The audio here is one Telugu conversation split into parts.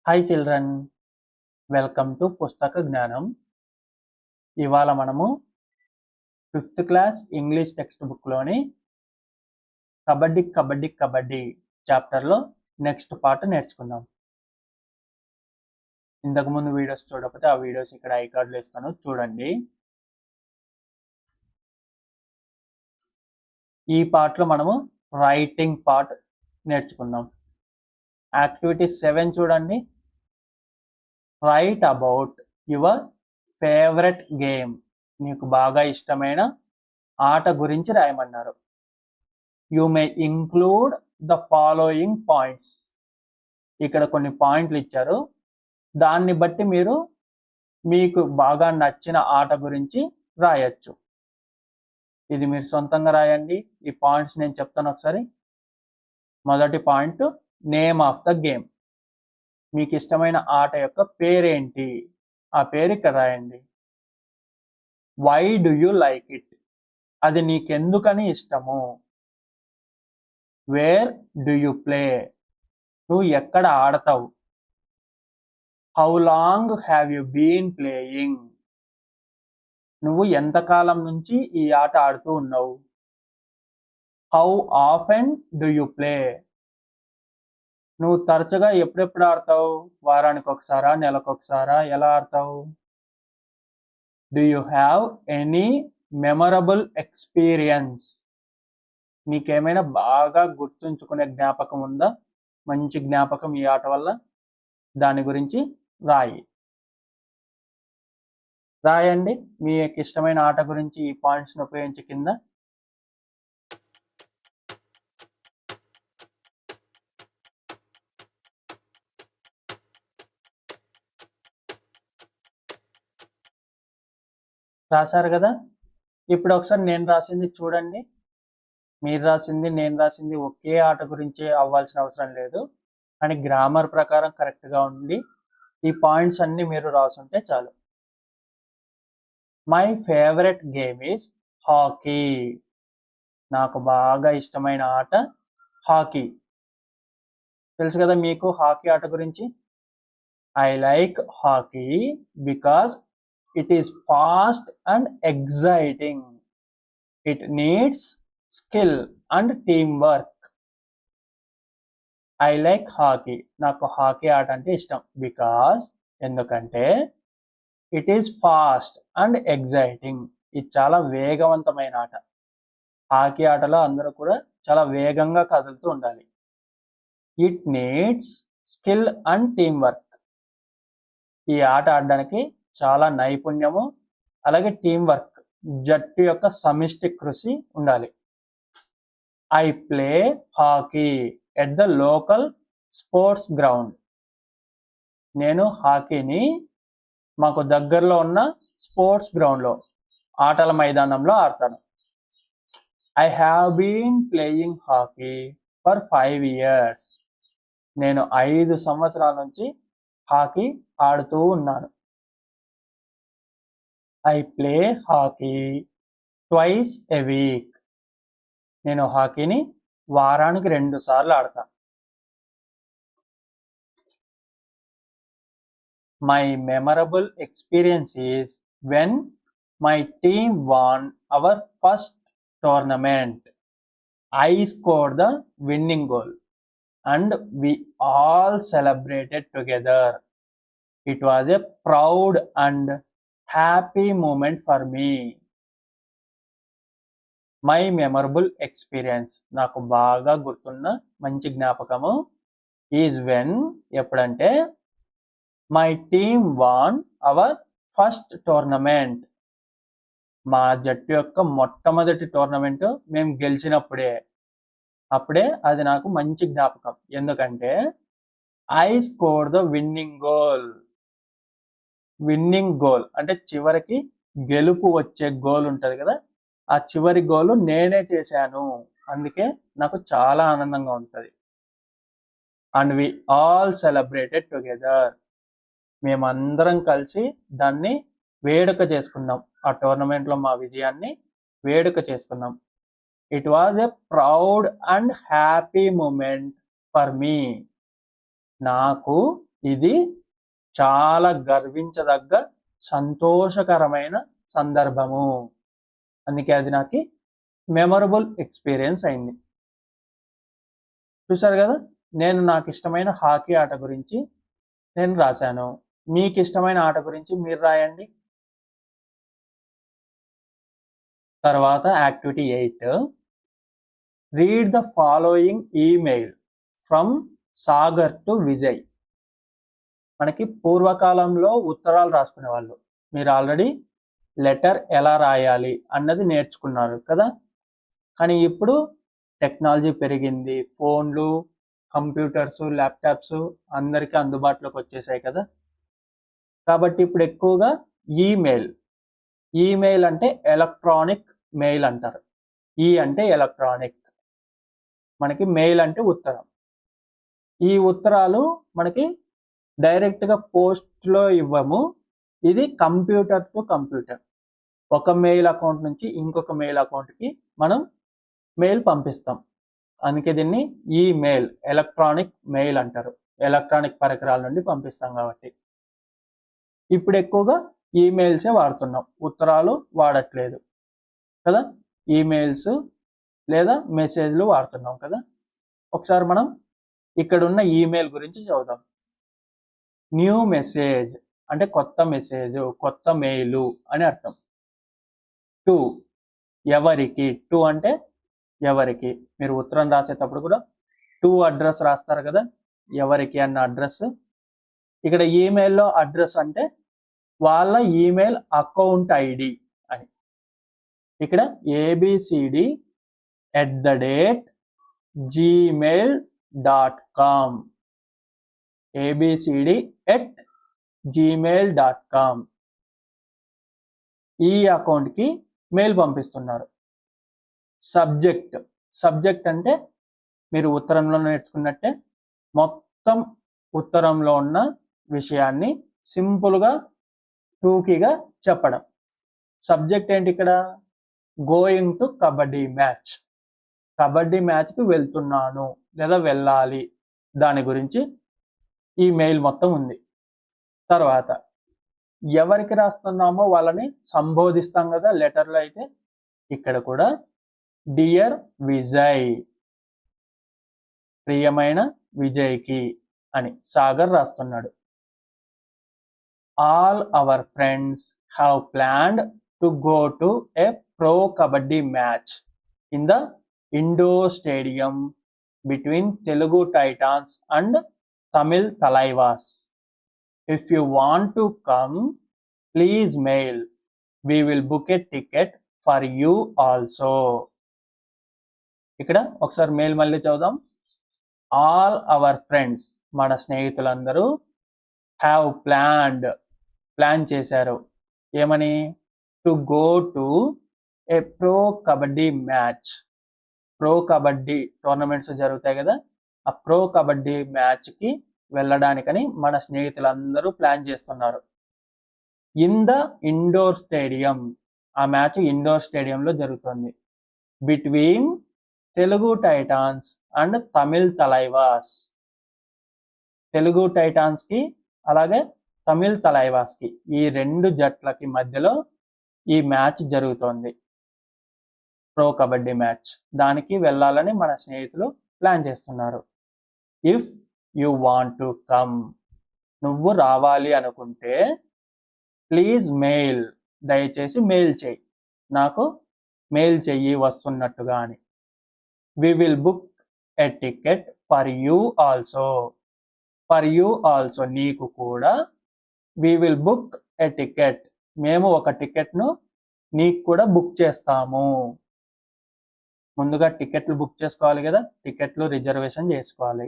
హాయ్ చిల్డ్రన్, వెల్కమ్ టు పుస్తక జ్ఞానం. ఇవాళ మనము 5th క్లాస్ ఇంగ్లీష్ టెక్స్ట్ బుక్లోని కబడ్డీ కబడ్డీ కబడ్డీ చాప్టర్లో నెక్స్ట్ పార్ట్ నేర్చుకుందాం. ఇంతకుముందు వీడియోస్ చూడకపోతే ఆ వీడియోస్ ఇక్కడ ఐ కార్డులో ఇస్తాను, చూడండి. ఈ పార్ట్లో మనము రైటింగ్ పార్ట్ నేర్చుకుందాం. యాక్టివిటీ 7 చూడండి. Write about your favourite game. మీకు బాగా ఇష్టమైన ఆట గురించి రాయమన్నారు. You may include the following points. ఇక్కడ కొన్ని పాయింట్లు ఇచ్చారు, దాన్ని బట్టి మీరు మీకు బాగా నచ్చిన ఆట గురించి రాయొచ్చు. ఇది మీరు సొంతంగా రాయండి. ఈ పాయింట్స్ నేను చెప్తాను ఒకసారి. మొదటి point, name of the game. మీకు ఇష్టమైన ఆట యొక్క పేరేంటి, ఆ పేరు ఇక్కడ రాయండి. Why do you like it, అది నీకెందుకని ఇష్టము. వేర్ డు యు ప్లే, నువ్వు ఎక్కడ ఆడతావు. How long have you been playing, నువ్వు ఎంతకాలం నుంచి ఈ ఆట ఆడుతూ ఉన్నావు. How often do you play, నువ్వు తరచుగా ఎప్పుడెప్పుడు ఆడతావు. వారానికి ఒకసారా, నెలకు ఒకసారా, ఎలా ఆడతావు. Do you have any memorable experience, నీకేమైనా బాగా గుర్తుంచుకునే జ్ఞాపకం ఉందా, మంచి జ్ఞాపకం ఈ ఆట వల్ల, దాని గురించి రాయండి. మీకు ఇష్టమైన ఆట గురించి ఈ పాయింట్స్ని ఉపయోగించి కింద. రాశారు కదా. ఇప్పుడు ఒకసారి నేను రాసింది చూడండి. మీరు రాసింది నేను రాసింది ఒకే ఆట గురించి అవ్వాల్సిన అవసరం లేదు, కానీ గ్రామర్ ప్రకారం కరెక్ట్గా ఉండి ఈ పాయింట్స్ అన్ని మీరు రాసుంటే చాలు. My favourite game is hockey. నాకు బాగా ఇష్టమైన ఆట హాకీ. తెలుసు కదా మీకు హాకీ ఆట గురించి. I like hockey because it is fast and exciting. It needs skill and teamwork. I like hockey. నాకు హాకీ ఆట అంటే ఇష్టం. బికాస్, ఎందుకంటే it is fast and exciting. ఇది చాలా వేగవంతమైన ఆట. హాకీ ఆటలో అందరూ కూడా చాలా వేగంగా కదులుతూ ఉండాలి. It needs skill and teamwork. ఈ ఆట ఆడడానికి చాలా నైపుణ్యము, అలాగే టీం వర్క్, జట్టు యొక్క సమిష్టి కృషి ఉండాలి. I play hockey at the local sports ground. నేను హాకీని మాకు దగ్గరలో ఉన్న స్పోర్ట్స్ గ్రౌండ్లో, ఆటల మైదానంలో ఆడతాను. I have been playing hockey for 5 years. నేను 5 సంవత్సరాల నుంచి హాకీ ఆడుతూ ఉన్నాను. I play hockey twice a week. నేను హాకీని వారానికి 2 సార్లు ఆడతా. My memorable experience is when my team won our first tournament. I scored the winning goal and we all celebrated together. It was a proud and happy moment for me. My memorable experience, నాకు బాగా గుర్తున్న మంచి జ్ఞాపకము, ఈజ్ వెన్, ఎప్పుడంటే, my team won our first tournament, మా జట్టు యొక్క మొట్టమొదటి టోర్నమెంట్ మేము గెలిచినప్పుడే. అప్పుడే అది నాకు మంచి జ్ఞాపకం. ఎందుకంటే I score the winning goal. Winnowing goal అంటే చివరికి గెలుపు వచ్చే గోల్ ఉంటుంది కదా, ఆ చివరి గోలు నేనే చేశాను. అందుకే నాకు చాలా ఆనందంగా ఉంటుంది. And we all celebrated together, మేమందరం కలిసి దాన్ని వేడుక చేసుకున్నాం. ఆ టోర్నమెంట్లో మా విజయాన్ని వేడుక చేసుకున్నాం. It was a proud and happy moment for me. నాకు ఇది చాలా గర్వించదగ్గ సంతోషకరమైన సందర్భము. అందుకే అది నాకు మెమరబుల్ ఎక్స్పీరియన్స్ అయింది. చూసారు కదా, నేను నాకు ఇష్టమైన హాకీ ఆట గురించి నేను రాశాను. మీకు ఇష్టమైన ఆట గురించి మీరు రాయండి. తర్వాత activity 8, read the following email from Sagar to Vijay. మనకి పూర్వకాలంలో ఉత్తరాలు రాసుకునే వాళ్ళు. మీరు ఆల్రెడీ లెటర్ ఎలా రాయాలి అన్నది నేర్చుకున్నారు కదా. కానీ ఇప్పుడు టెక్నాలజీ పెరిగింది, ఫోన్లు, కంప్యూటర్స్, ల్యాప్టాప్స్ అందరికీ అందుబాటులోకి వచ్చేసాయి కదా. కాబట్టి ఇప్పుడు ఎక్కువగా ఈమెయిల్ అంటే ఎలక్ట్రానిక్ మెయిల్ అంటారు. ఈ అంటే ఎలక్ట్రానిక్, మనకి మెయిల్ అంటే ఉత్తరం. ఈ ఉత్తరాలు మనకి డైరెక్ట్గా పోస్ట్లో ఇవ్వము. ఇది కంప్యూటర్ టు కంప్యూటర్, ఒక మెయిల్ అకౌంట్ నుంచి ఇంకొక మెయిల్ అకౌంట్కి మనం మెయిల్ పంపిస్తాం. అందుకే దీన్ని ఈమెయిల్, ఎలక్ట్రానిక్ మెయిల్ అంటారు. ఎలక్ట్రానిక్ పరికరాల నుండి పంపిస్తాం కాబట్టి. ఇప్పుడు ఎక్కువగా ఈమెయిల్సే వాడుతున్నాం, ఉత్తరాలు వాడట్లేదు కదా. ఈమెయిల్స్ లేదా మెసేజ్లు వాడుతున్నాం కదా. ఒకసారి మనం ఇక్కడ ఉన్న ఈమెయిల్ గురించి చదువుదాం. న్యూ మెసేజ్ అంటే కొత్త మెసేజ్, కొత్త మెయిలు అని అర్థం. టు ఎవరికి, టు అంటే ఎవరికి. మీరు ఉత్తరం రాసేటప్పుడు కూడా టు అడ్రస్ రాస్తారు కదా, ఎవరికి అన్న అడ్రస్. ఇక్కడ ఈమెయిల్లో అడ్రస్ అంటే వాళ్ళ ఈమెయిల్ అకౌంట్ ఐడి అని. ఇక్కడ abcd@gmail.com, abcd@gmail.com ఈ అకౌంట్కి మెయిల్ పంపిస్తున్నారు. సబ్జెక్ట్ అంటే మీరు ఉత్తరంలో నేర్చుకున్నట్టే మొత్తం ఉత్తరంలో ఉన్న విషయాన్ని సింపుల్గా టూకీగా చెప్పడం. సబ్జెక్ట్ ఏంటి ఇక్కడ? Going to kabaddi match, kabaddi మ్యాచ్కి వెళ్తున్నాను లేదా వెళ్ళాలి, దాని గురించి ఈ మెయిల్ మొత్తం ఉంది. తర్వాత ఎవరికి రాస్తున్నామో వాళ్ళని సంబోధిస్తాం కదా లెటర్లో అయితే. ఇక్కడ కూడా డియర్ విజయ్, ప్రియమైన విజయ్కి అని సాగర్ రాస్తున్నాడు. All our friends have planned to go to a pro kabaddi match in the indoor stadium between Telugu Titans and Tamil Thalaivas. If you want to come, please mail, we will book a ticket for you also. ఇక్కడ ఒకసారి మెయిల్ మళ్ళీ చదువుదాం. ఆల్ అవర్ ఫ్రెండ్స్, మన స్నేహితులందరూ, హ్యావ్ ప్లాన్ చేశారు ఏమని? To go to a pro kabaddi match. Pro kabaddi tournaments జరుగుతాయి కదా, ఆ ప్రో కబడ్డీ మ్యాచ్కి వెళ్ళడానికని మన స్నేహితులందరూ ప్లాన్ చేస్తున్నారు. ఇన్ ద ఇండోర్ స్టేడియం, ఆ మ్యాచ్ ఇండోర్ స్టేడియంలో జరుగుతుంది. Between Telugu Titans and Tamil Thalaivas, Telugu టైటాన్స్కి అలాగే తమిళ్ తలైవాస్కి, ఈ రెండు జట్లకి మధ్యలో ఈ మ్యాచ్ జరుగుతోంది, ప్రో కబడ్డీ మ్యాచ్. దానికి వెళ్ళాలని మన స్నేహితులు ప్లాన్ చేస్తున్నారు. If you want to come, నువ్వు రావాలి అనుకుంటే, ప్లీజ్ మెయిల్, దయచేసి మెయిల్ చెయ్యి, నాకు మెయిల్ చెయ్యి వస్తున్నట్టుగా అని. We will book a ticket for you also, for you also, నీకు కూడా. We will book a ticket, మేము ఒక టికెట్ను నీకు కూడా బుక్ చేస్తాము. ముందుగా టికెట్లు బుక్ చేసుకోవాలి కదా, టికెట్లు రిజర్వేషన్ చేసుకోవాలి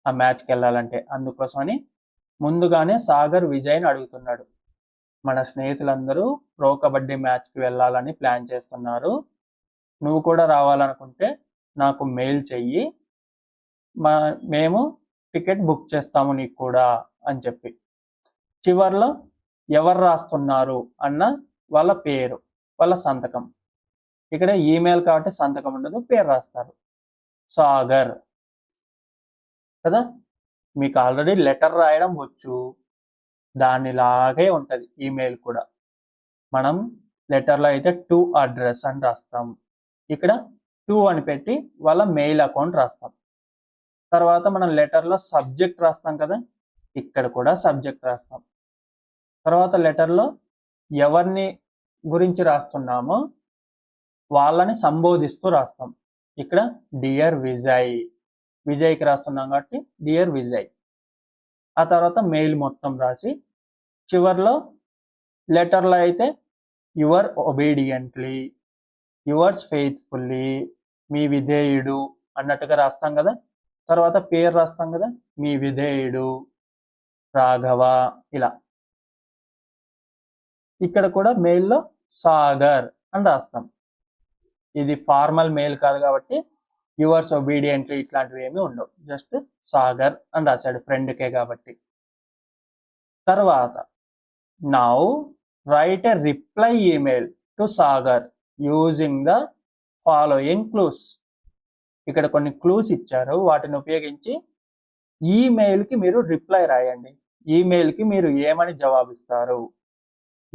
ఆ మ్యాచ్కి వెళ్ళాలంటే. అందుకోసమని ముందుగానే సాగర్ విజయ్ని అడుగుతున్నాడు. మన స్నేహితులందరూ ప్రో కబడ్డీ మ్యాచ్కి వెళ్ళాలని ప్లాన్ చేస్తున్నారు, నువ్వు కూడా రావాలనుకుంటే నాకు మెయిల్ చెయ్యి, మేము టికెట్ బుక్ చేస్తాము నీకు కూడా అని చెప్పి. చివర్లో ఎవరు రాస్తున్నారు అన్న వాళ్ళ పేరు, వాళ్ళ సంతకం. ఇక్కడ ఈమెయిల్ కాబట్టి సంతకం ఉండదు, పేరు రాస్తారు, సాగర్ కదా. మీకు ఆల్రెడీ లెటర్ రాయడం వచ్చు, దానిలాగే ఉంటుంది ఈమెయిల్ కూడా. మనం లెటర్లో అయితే టు అడ్రస్ అని రాస్తాం, ఇక్కడ టు అని పెట్టి వాళ్ళ మెయిల్ అకౌంట్ రాస్తాం. తర్వాత మనం లెటర్లో సబ్జెక్ట్ రాస్తాం కదా, ఇక్కడ కూడా సబ్జెక్ట్ రాస్తాం. తర్వాత లెటర్లో ఎవరిని గురించి రాస్తున్నామో వాళ్ళని సంబోధిస్తూ రాస్తాం. ఇక్కడ డియర్ విజయ్, విజయ్కి రాస్తున్నాం కాబట్టి డియర్ విజయ్. ఆ తర్వాత మెయిల్ మొత్తం రాసి చివర్లో లెటర్లో అయితే యువర్ ఒబీడియంట్లీ, యువర్స్ ఫెయిత్ఫుల్లీ, మీ విధేయుడు అన్నట్టుగా రాస్తాం కదా. తర్వాత పేరు రాస్తాం కదా, మీ విధేయుడు రాఘవ ఇలా. ఇక్కడ కూడా మెయిల్లో సాగర్ అని రాస్తాం. ఇది ఫార్మల్ మెయిల్ కాదు కాబట్టి యువర్స్ ఒబీడియంట్లీ ఇట్లాంటివి ఏమీ ఉండవు, జస్ట్ సాగర్ అని రాశాడు ఫ్రెండ్కే కాబట్టి. తర్వాత now right a reply email to Sagar using the following clues. ఇక్కడ కొన్ని క్లూస్ ఇచ్చారు, వాటిని ఉపయోగించి ఈమెయిల్కి మీరు రిప్లై రాయండి. ఈమెయిల్కి మీరు ఏమని జవాబిస్తారు?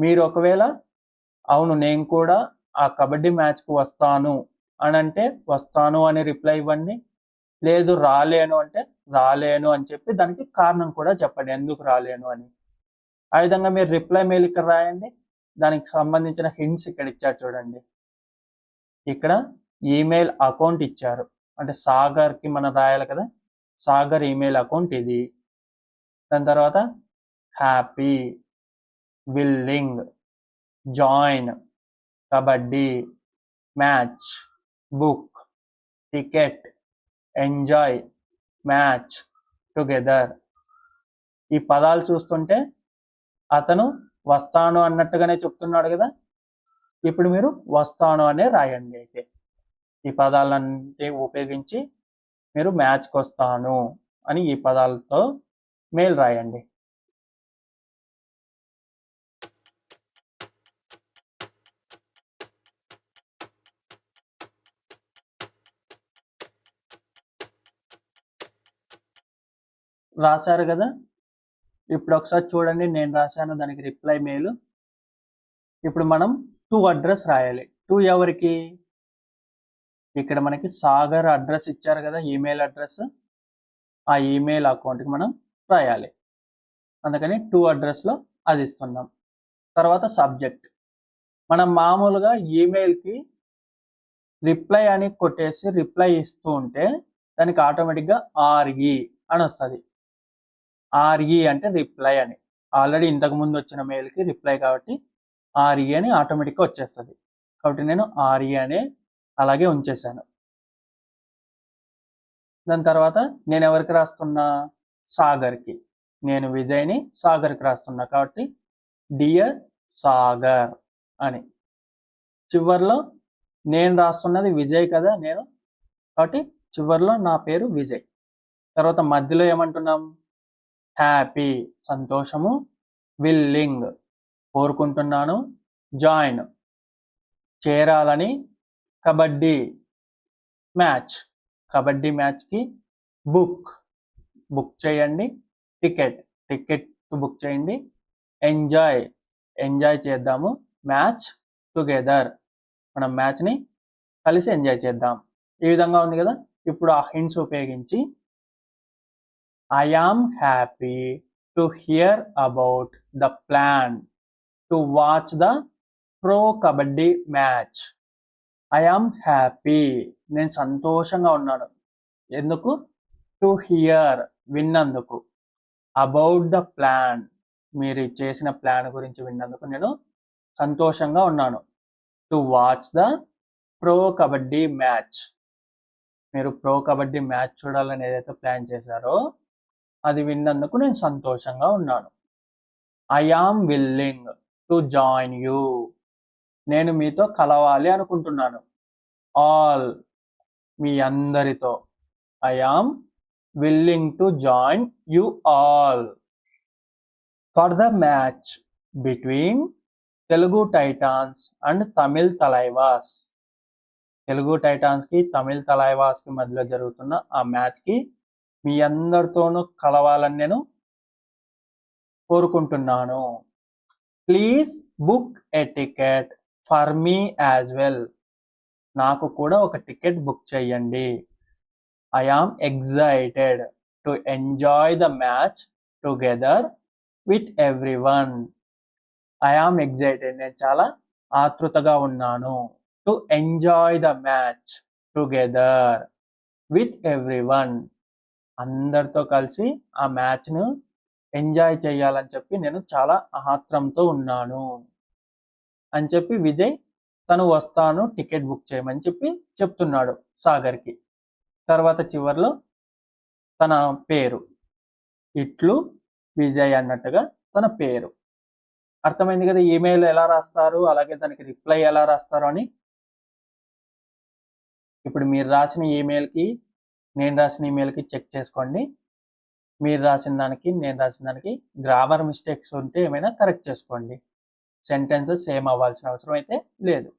మీరు ఒకవేళ అవును నేను కూడా ఆ కబడ్డీ మ్యాచ్కి వస్తాను అని అంటే వస్తాను అని రిప్లై ఇవ్వండి. లేదు రాలేను అంటే రాలేను అని చెప్పి దానికి కారణం కూడా చెప్పండి, ఎందుకు రాలేను అని. ఆ విధంగా మీరు రిప్లై మెయిల్ ఇక్కడ రాయండి. దానికి సంబంధించిన హింట్స్ ఇక్కడ ఇచ్చారు చూడండి. ఇక్కడ ఈమెయిల్ అకౌంట్ ఇచ్చారు, అంటే సాగర్కి మనం రాయాలి కదా, సాగర్ ఈమెయిల్ అకౌంట్ ఇది. దాని తర్వాత happy, willing, join, kabaddi, match, book, ticket, enjoy, match, together. ఈ పదాలు చూస్తుంటే అతను వస్తాను అన్నట్టుగానే చెప్తున్నాడు కదా. ఇప్పుడు మీరు వస్తాను అనే రాయండి. అయితే ఈ పదాలన్నీ ఉపయోగించి మీరు మ్యాచ్కి వస్తాను అని ఈ పదాలతో మెయిల్ రాయండి. రాశారు కదా, ఇప్పుడు ఒకసారి చూడండి, నేను రాశాను దానికి రిప్లై మెయిల్. ఇప్పుడు మనం టు అడ్రస్ రాయాలి. టు ఎవరికి? ఇక్కడ మనకి సాగర్ అడ్రస్ ఇచ్చారు కదా, ఈమెయిల్ అడ్రస్, ఆ ఈమెయిల్ అకౌంట్కి మనం రాయాలి. అందుకని టు అడ్రస్లో అది ఇస్తున్నాం. తర్వాత సబ్జెక్ట్, మనం మామూలుగా ఈమెయిల్కి రిప్లై అని కొట్టేసి రిప్లై ఇస్తూ ఉంటే దానికి ఆటోమేటిక్గా ఆర్ఈ అని వస్తుంది. ఆర్ఈ అంటే రిప్లై అని, ఆల్రెడీ ఇంతకు ముందు వచ్చిన మెయిల్కి రిప్లై కాబట్టి ఆర్ఈ అని ఆటోమేటిక్గా వచ్చేస్తుంది. కాబట్టి నేను ఆర్ఈ అనే అలాగే ఉంచేశాను. దాని తర్వాత నేను ఎవరికి రాస్తున్నా? సాగర్కి. నేను విజయ్ని సాగర్కి రాస్తున్నా కాబట్టి డియర్ సాగర్ అని. చివర్లో నేను రాస్తున్నది విజయ్ కదా నేను, కాబట్టి చివర్లో నా పేరు విజయ్. తర్వాత మధ్యలో ఏమంటున్నాం? హ్యాపీ సంతోషము, విల్లింగ్ కోరుకుంటున్నాను, జాయిన్ చేరాలని, కబడ్డీ మ్యాచ్ కబడ్డీ మ్యాచ్కి, బుక్ చేయండి, టికెట్ బుక్ చేయండి, ఎంజాయ్ చేద్దాము, మ్యాచ్ టుగెదర్ మనం మ్యాచ్ని కలిసి ఎంజాయ్ చేద్దాం. ఈ విధంగా ఉంది కదా. ఇప్పుడు ఆ హింట్స్ ఉపయోగించి I am happy to hear about the plan to watch the pro kabaddi match. I am happy, నేను సంతోషంగా ఉన్నాను. ఎందుకు? టు హియర్ విన్నందుకు, అబౌట్ ద ప్లాన్ మీరు చేసిన ప్లాన్ గురించి విన్నందుకు నేను సంతోషంగా ఉన్నాను. To watch the pro kabaddi match, మీరు ప్రో కబడ్డీ మ్యాచ్ చూడాలని ఏదైతే ప్లాన్ చేశారో అది విన్నందుకు నేను సంతోషంగా ఉన్నాను. I am willing to join you, నేను మీతో కలవాలి అనుకుంటున్నాను. ఆల్ మీ అందరితో. I am willing to join you all for the match between Telugu Titans and Tamil Thalaivas. Telugu టైటాన్స్కి తమిళ్ తలైవాస్కి మధ్యలో జరుగుతున్న ఆ మ్యాచ్కి మీ అందరితోనూ కలవాలని నేను కోరుకుంటున్నాను. Please book a ticket for me as well. నాకు కూడా ఒక టికెట్ బుక్ చేయండి. I am excited to enjoy the match together with everyone. I am excited, నేను చాలా ఆతృతగా ఉన్నాను. To enjoy the match together with everyone, అందరితో కలిసి ఆ మ్యాచ్ను ఎంజాయ్ చేయాలని చెప్పి నేను చాలా ఆత్రంతో ఉన్నాను అని చెప్పి విజయ్ తను వస్తాను టికెట్ బుక్ చేయమని చెప్పి చెప్తున్నాడు సాగర్కి. తర్వాత చివర్లో తన పేరు, ఇట్లు విజయ్ అన్నట్టుగా తన పేరు. అర్థమైంది కదా ఈమెయిల్ ఎలా రాస్తారు, అలాగే దానికి రిప్లై ఎలా రాస్తారు అని. ఇప్పుడు మీరు రాసిన ఈమెయిల్కి నేను రాసిన ఈమెయిల్కి చెక్ చేసుకోండి. మీరు రాసిన దానికి నేను రాసిన దానికి గ్రామర్ మిస్టేక్స్ ఉంటే ఏమైనా కరెక్ట్ చేసుకోండి. సెంటెన్సెస్ సేమ్ అవ్వాల్సిన అవసరం అయితే లేదు.